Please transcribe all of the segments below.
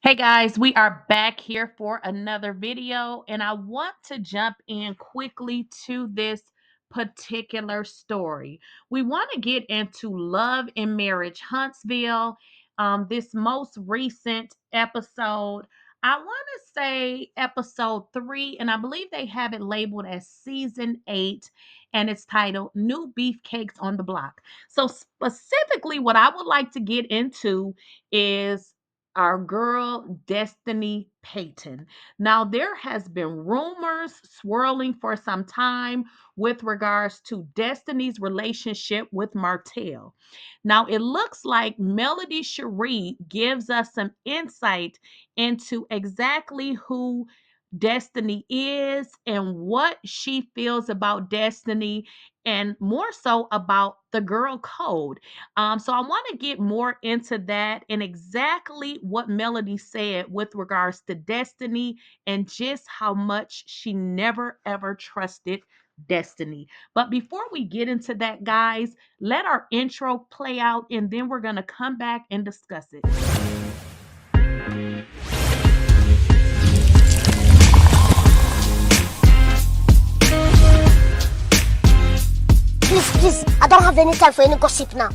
Hey guys, we are back here for another video, and I want to jump in quickly to this particular story. We want to get into Love and Marriage Huntsville, this most recent episode. I want to say episode 3, and I believe they have it labeled as season 8, and it's titled New Beefcakes on the Block. So, specifically, what I would like to get into is our girl Destiny Payton. Now, there has been rumors swirling for some time with regards to Destiny's relationship with Martel. Now, it looks like melodyshari gives us some insight into exactly who Destiny is and what she feels about Destiny, and more so about the girl code. So I want to get more into that and exactly what Melody said with regards to Destiny and just how much she never ever trusted Destiny. But before we get into that, guys, let our intro play out and then we're going to come back and discuss it. Please, I don't have any time for any gossip now.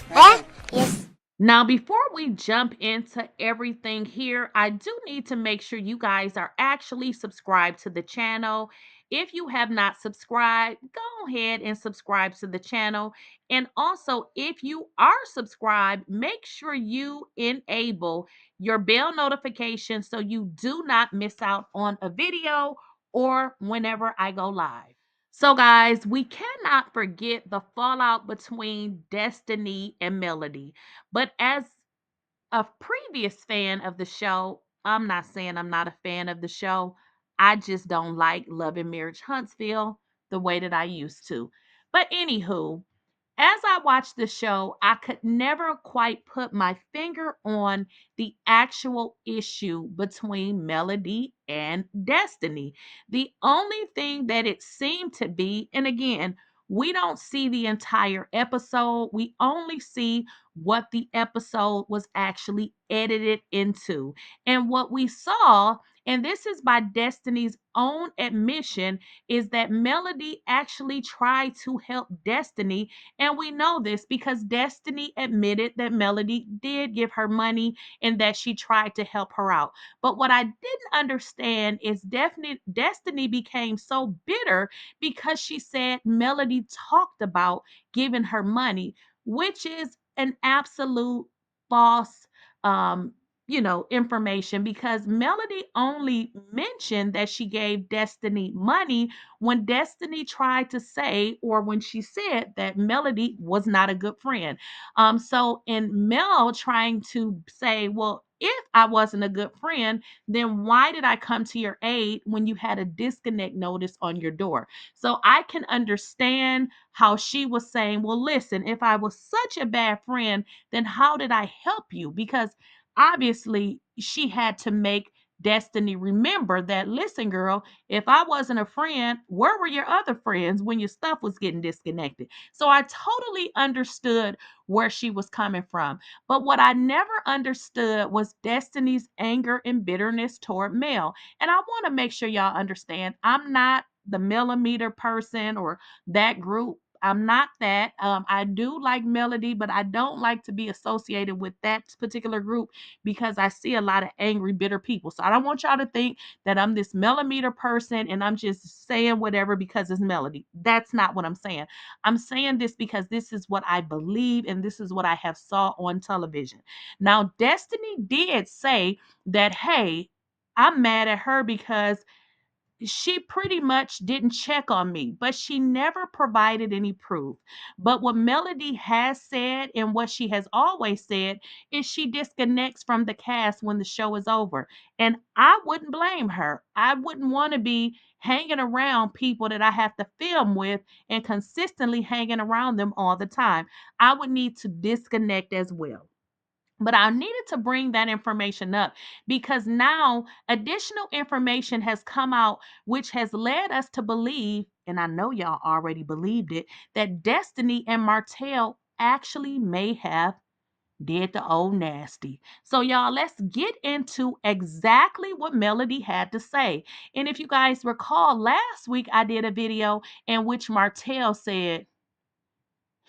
Eh? Yes. Now, before we jump into everything here, I do need to make sure you guys are actually subscribed to the channel. If you have not subscribed, go ahead and subscribe to the channel. And also, if you are subscribed, make sure you enable your bell notification so you do not miss out on a video or whenever I go live. So, guys, we cannot forget the fallout between Destiny and Melody. But as a previous fan of the show, I'm not saying I'm not a fan of the show. I just don't like Love and Marriage Huntsville the way that I used to. But anywho, as I watched the show, I could never quite put my finger on the actual issue between Melody and Destiny. The only thing that it seemed to be, and again, we don't see the entire episode, we only see what the episode was actually edited into. And what we saw, and this is by Destiny's own admission, is that Melody actually tried to help Destiny, and we know this because Destiny admitted that Melody did give her money and that she tried to help her out. But what I didn't understand is Destiny became so bitter because she said Melody talked about giving her money, which is an absolute false information, because Melody only mentioned that she gave Destiny money when Destiny tried to say, or when she said that Melody was not a good friend. So in Mel trying to say, well, if I wasn't a good friend, then why did I come to your aid when you had a disconnect notice on your door? So I can understand how she was saying, well, listen, if I was such a bad friend, then how did I help you? Because obviously she had to make Destiny remember that, listen, girl, if I wasn't a friend, where were your other friends when your stuff was getting disconnected? So I totally understood where she was coming from. But what I never understood was Destiny's anger and bitterness toward Mel. And I want to make sure y'all understand, I'm not the millimeter person or that group. I'm not that. I do like Melody, but I don't like to be associated with that particular group because I see a lot of angry, bitter people. So I don't want y'all to think that I'm this millimeter person and I'm just saying whatever because it's Melody. That's not what I'm saying. I'm saying this because this is what I believe and this is what I have saw on television. Now, Destiny did say that, hey, I'm mad at her because she pretty much didn't check on me, but she never provided any proof. But what Melody has said and what she has always said is she disconnects from the cast when the show is over. And I wouldn't blame her. I wouldn't want to be hanging around people that I have to film with and consistently hanging around them all the time. I would need to disconnect as well. But I needed to bring that information up because now additional information has come out, which has led us to believe, and I know y'all already believed it, that Destiny and Martel actually may have Did the old nasty. So, y'all, let's get into exactly what Melody had to say. And if you guys recall, last week I did a video in which Martel said,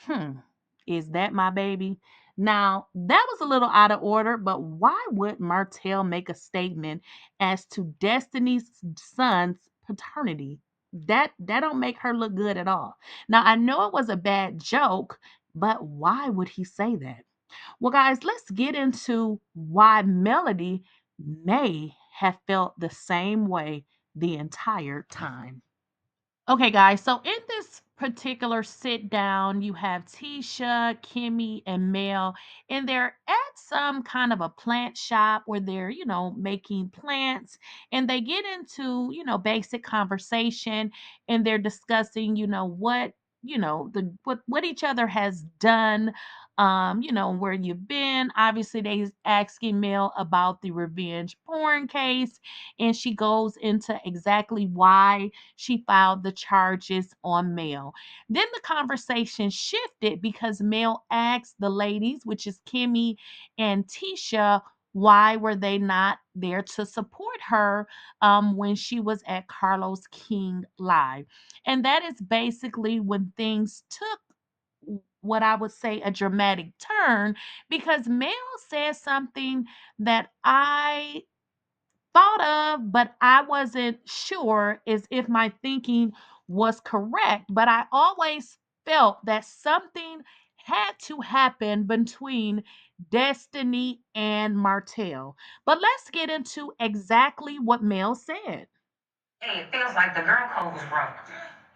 Hmm, is that my baby? Now, that was a little out of order, but why would Martel make a statement as to Destiny's son's paternity? That don't make her look good at all. Now, I know it was a bad joke, but why would he say that? Well, guys, let's get into why Melody may have felt the same way the entire time. Okay, guys, so in this particular sit down, you have Tisha, Kimmy, and Mel, and they're at some kind of a plant shop where they're, making plants, and they get into, basic conversation, and they're discussing, what, what each other has done, where you've been. Obviously, they asking Mel about the revenge porn case, and she goes into exactly why she filed the charges on Mel. Then the conversation shifted because Mel asked the ladies, which is Kimmy and Tisha, why were they not there to support her when she was at Carlos King Live? And that is basically when things took what I would say a dramatic turn because Mel said something that I thought of, but I wasn't sure as if my thinking was correct. But I always felt that something had to happen between Destiny and Martel. But let's get into exactly what Mel said. Hey, it feels like the girl code was broke.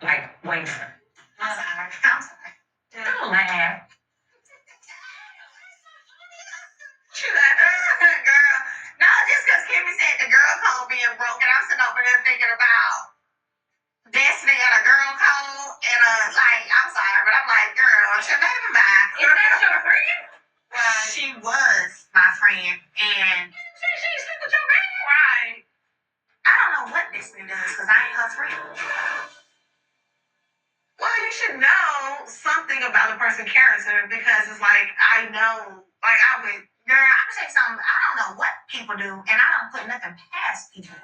Like, wait a minute. I'm sorry. I'm sorry. Don't laugh. She like, girl. No, just because Kimmy said the girl code being broken, I'm sitting over there thinking about Destiny and a girl code and like, I'm sorry, but I'm like, girl, she never mind. Is that your friend? She was my friend, and she sleep with your man, right? I don't know what Destiny does because I ain't her friend. Well, you should know something about a person's character because it's like I know, like I would, girl. I'm gonna say something. I don't know what people do, and I don't put nothing past people.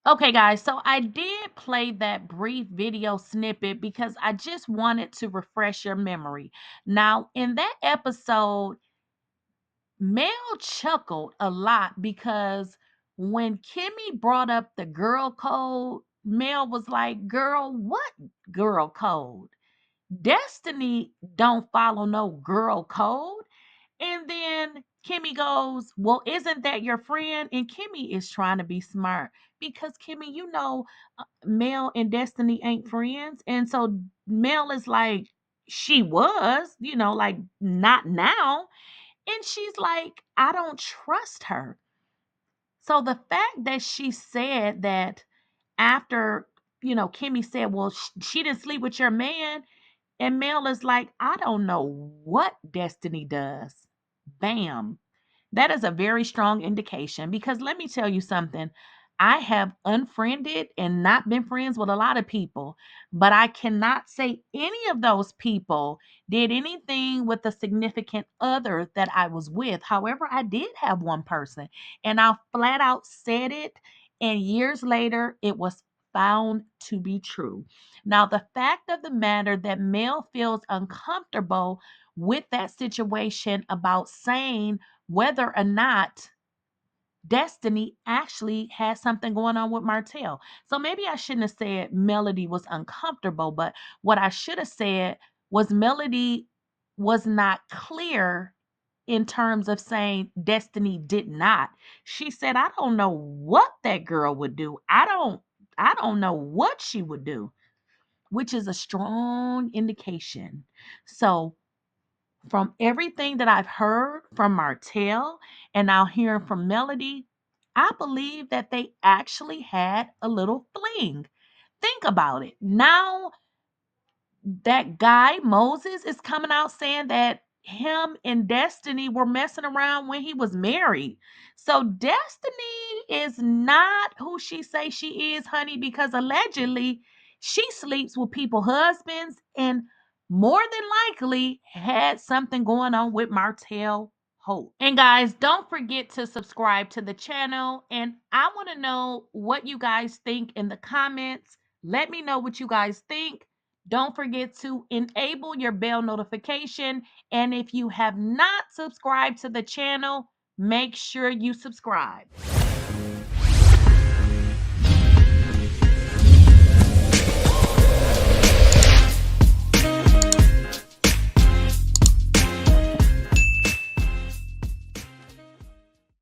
Okay, guys, so I did play that brief video snippet because I just wanted to refresh your memory. Now, in that episode, Mel chuckled a lot because when Kimmy brought up the girl code, Mel was like, "Girl, what girl code? Destiny don't follow no girl code." And then Kimmy goes, "Well, isn't that your friend?" And Kimmy is trying to be smart because Kimmy, Mel and Destiny ain't friends. And so Mel is like, she was, like not now. And she's like, I don't trust her. So the fact that she said that after, Kimmy said, well, she didn't sleep with your man. And Mel is like, I don't know what Destiny does. Bam. That is a very strong indication because let me tell you something. I have unfriended and not been friends with a lot of people, but I cannot say any of those people did anything with the significant other that I was with. However, I did have one person and I flat out said it, and years later, it was found to be true. Now, the fact of the matter that Mel feels uncomfortable with that situation about saying whether or not Destiny actually had something going on with Martel. So maybe I shouldn't have said Melody was uncomfortable, but what I should have said was Melody was not clear in terms of saying Destiny did not. She said, I don't know what that girl would do. I don't know what she would do, which is a strong indication. So from everything that I've heard from Martel and now hearing from Melody, I believe that they actually had a little fling. Think about it. Now that guy Moses is coming out saying that him and Destiny were messing around when he was married. So Destiny is not who she say she is, honey, because allegedly she sleeps with people's husbands, and more than likely had something going on with Martel Holt. And guys, don't forget to subscribe to the channel. And I want to know what you guys think in the comments. Let me know what you guys think. Don't forget to enable your bell notification. And if you have not subscribed to the channel, make sure you subscribe.